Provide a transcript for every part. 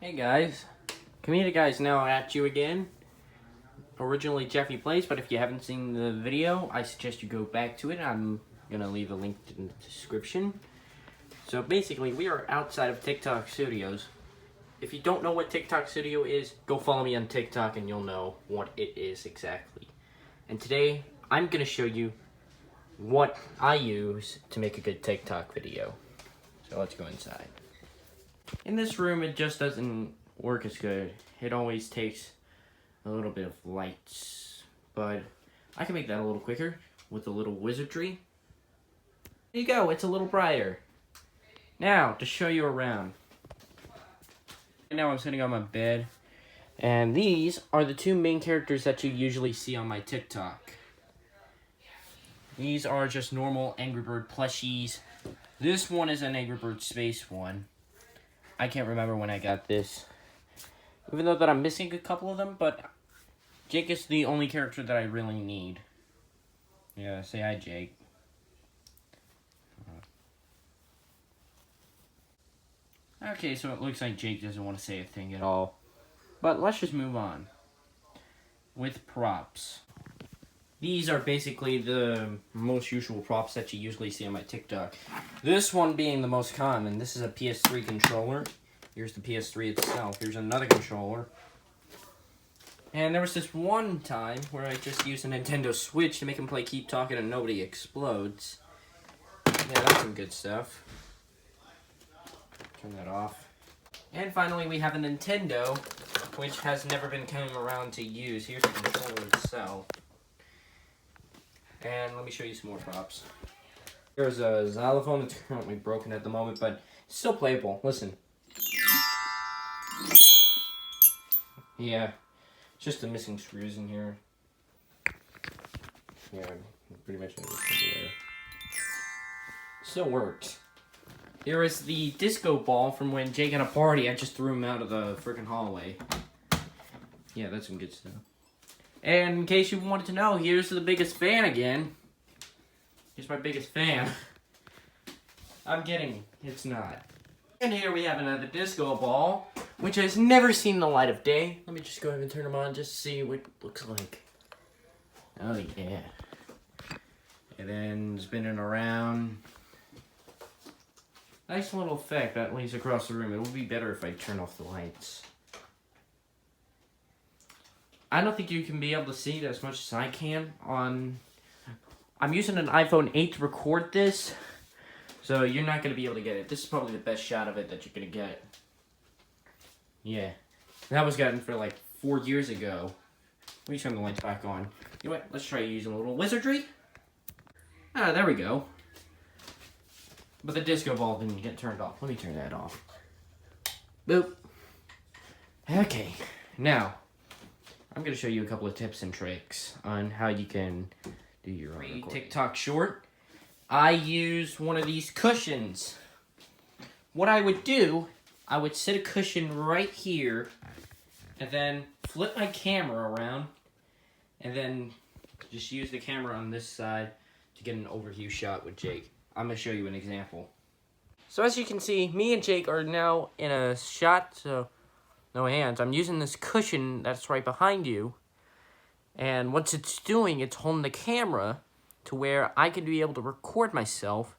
Hey guys, Community Guys now at you again. Originally Jeffy Plays, but if you haven't seen the video, I suggest you go back to it. I'm gonna leave a link in the description. So basically, we are outside of TikTok Studios. If you don't know what TikTok Studio is, go follow me on TikTok and you'll know what it is exactly. And today, I'm gonna show you what I use to make a good TikTok video. So let's go inside. In this room, it just doesn't work as good. It always takes a little bit of lights, but I can make that a little quicker with a little wizardry. There you go, it's a little brighter. Now, to show you around. Right now I'm sitting on my bed, and these are the two main characters that you usually see on my TikTok. These are just normal Angry Bird plushies. This one is an Angry Bird Space one. I can't remember when I got this. Even though that I'm missing a couple of them, but Jake is the only character that I really need. Yeah, say hi, Jake. Okay, so it looks like Jake doesn't want to say a thing at all. But let's just move on. With props. These are basically the most usual props that you usually see on my TikTok. This one being the most common. This is a PS3 controller. Here's the PS3 itself. Here's another controller. And there was this one time where I just used a Nintendo Switch to make him play Keep Talking and Nobody Explodes. Yeah, that's some good stuff. Turn that off. And finally, we have a Nintendo, which has never been coming around to use. Here's the controller itself. And let me show you some more props. Here's a xylophone that's currently broken at the moment, but still playable. Listen. Yeah, just the missing screws in here. Yeah, pretty much everywhere. Still works. Here is the disco ball from when Jake had a party. I just threw him out of the freaking hallway. Yeah, that's some good stuff. And in case you wanted to know, here's the biggest fan again. Here's my biggest fan. I'm kidding, it's not. And here we have another disco ball, which has never seen the light of day. Let me just go ahead and turn them on just to see what it looks like. Oh yeah. And then spinning around. Nice little effect that lays across the room. It would be better if I turn off the lights. I don't think you can be able to see it as much as I can on... I'm using an iPhone 8 to record this, so you're not going to be able to get it. This is probably the best shot of it that you're going to get. Yeah. That was gotten for like 4 years ago. Let me turn the lights back on. You know what? Let's try using a little wizardry. Ah, there we go. But the disco ball didn't get turned off. Let me turn that off. Boop. Okay. Now, I'm going to show you a couple of tips and tricks on how you can do your own recording. TikTok short. I use one of these cushions. What I would do, I would set a cushion right here, and then flip my camera around, and then just use the camera on this side to get an overview shot with Jake. I'm going to show you an example. So as you can see, me and Jake are now in a shot, so no hands. I'm using this cushion that's right behind you, and what it's doing, it's holding the camera to where I can be able to record myself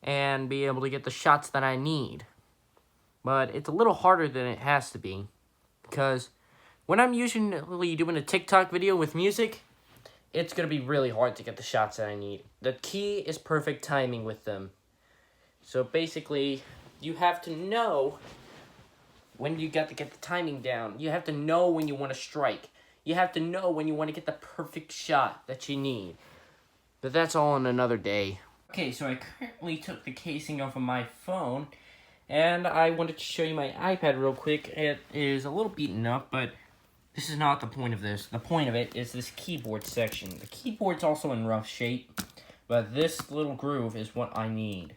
and be able to get the shots that I need. But it's a little harder than it has to be, because when I'm usually doing a TikTok video with music, it's going to be really hard to get the shots that I need. The key is perfect timing with them. So basically, you have to know when you got to get the timing down. You have to know when you want to strike. You have to know when you want to get the perfect shot that you need. But that's all on another day. Okay, so I currently took the casing off of my phone, and I wanted to show you my iPad real quick. It is a little beaten up, but this is not the point of this. The point of it is this keyboard section. The keyboard's also in rough shape, but this little groove is what I need.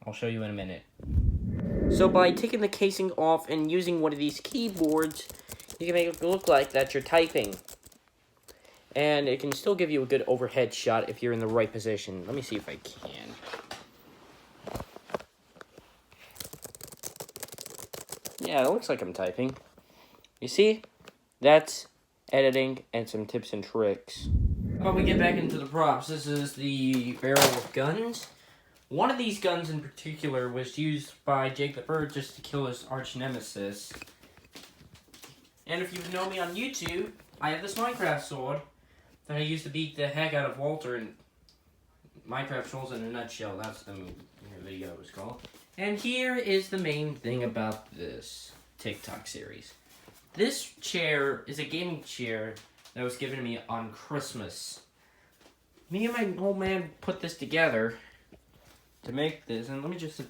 I'll show you in a minute. So by taking the casing off and using one of these keyboards, you can make it look like that you're typing. And it can still give you a good overhead shot if you're in the right position. Let me see if I can. Yeah, it looks like I'm typing. You see? That's editing and some tips and tricks. But we get back into the props. This is the barrel of guns. One of these guns in particular was used by Jake the Bird just to kill his arch nemesis. And if you know me on YouTube, I have this Minecraft sword that I used to beat the heck out of Walter in Minecraft Trolls in a Nutshell. That's the video it was called. And here is the main thing about this TikTok series. This chair is a gaming chair that was given to me on Christmas. Me and my old man put this together to make this, and let me just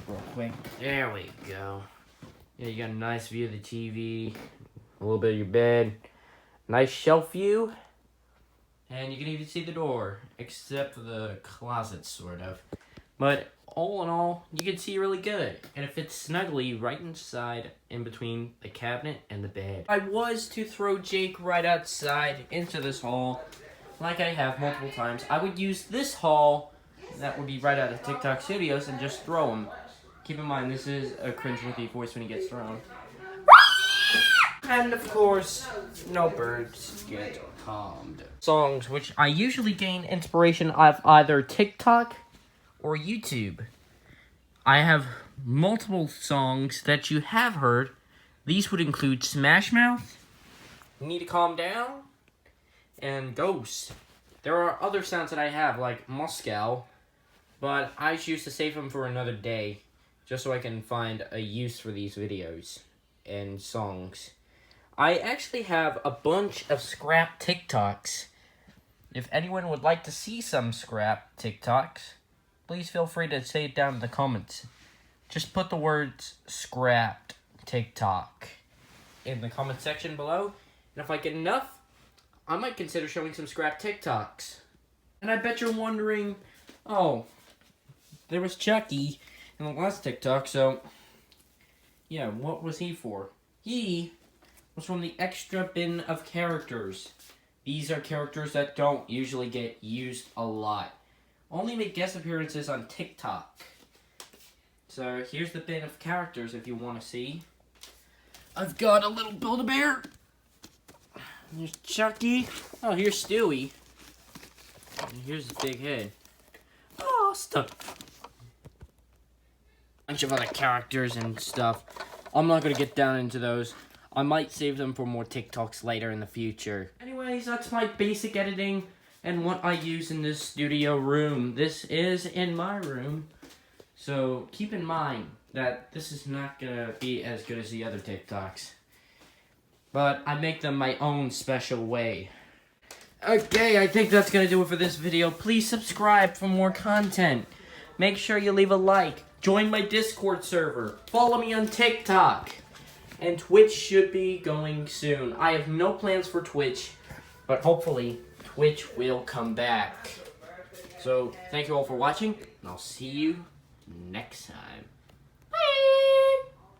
real quick. There we go. Yeah, you got a nice view of the TV, a little bit of your bed, nice shelf view, and you can even see the door, except for the closet, sort of. But all in all, you can see really good, and it fits snugly right inside, in between the cabinet and the bed. I was to throw Jake right outside into this hall, like I have multiple times. I would use this hall that would be right out of TikTok Studios and just throw him. Keep in mind, this is a cringeworthy voice when he gets thrown. And of course, no birds get harmed. Songs which I usually gain inspiration of either TikTok or YouTube. I have multiple songs that you have heard. These would include Smash Mouth, Need to Calm Down, and Ghost. There are other sounds that I have, like Moscow, but I choose to save them for another day, just so I can find a use for these videos and songs. I actually have a bunch of scrap TikToks. If anyone would like to see some scrap TikToks, please feel free to say it down in the comments. Just put the words scrapped TikTok in the comment section below, and if I get enough, I might consider showing some scrap TikToks. And I bet you're wondering, oh, there was Chucky in the last TikTok, so yeah, what was he for? He was from the extra bin of characters. These are characters that don't usually get used a lot. Only make guest appearances on TikTok. So here's the bin of characters if you want to see. I've got a little Build-A-Bear. Here's Chucky. Oh, here's Stewie. And here's the big head. Oh, stuff. Bunch of other characters and stuff. I'm not going to get down into those. I might save them for more TikToks later in the future. Anyways, that's my basic editing and what I use in this studio room. This is in my room. So keep in mind that this is not going to be as good as the other TikToks. But I make them my own special way. Okay, I think that's going to do it for this video. Please subscribe for more content. Make sure you leave a like. Join my Discord server. Follow me on TikTok. And Twitch should be going soon. I have no plans for Twitch, but hopefully Twitch will come back. So, thank you all for watching, and I'll see you next time.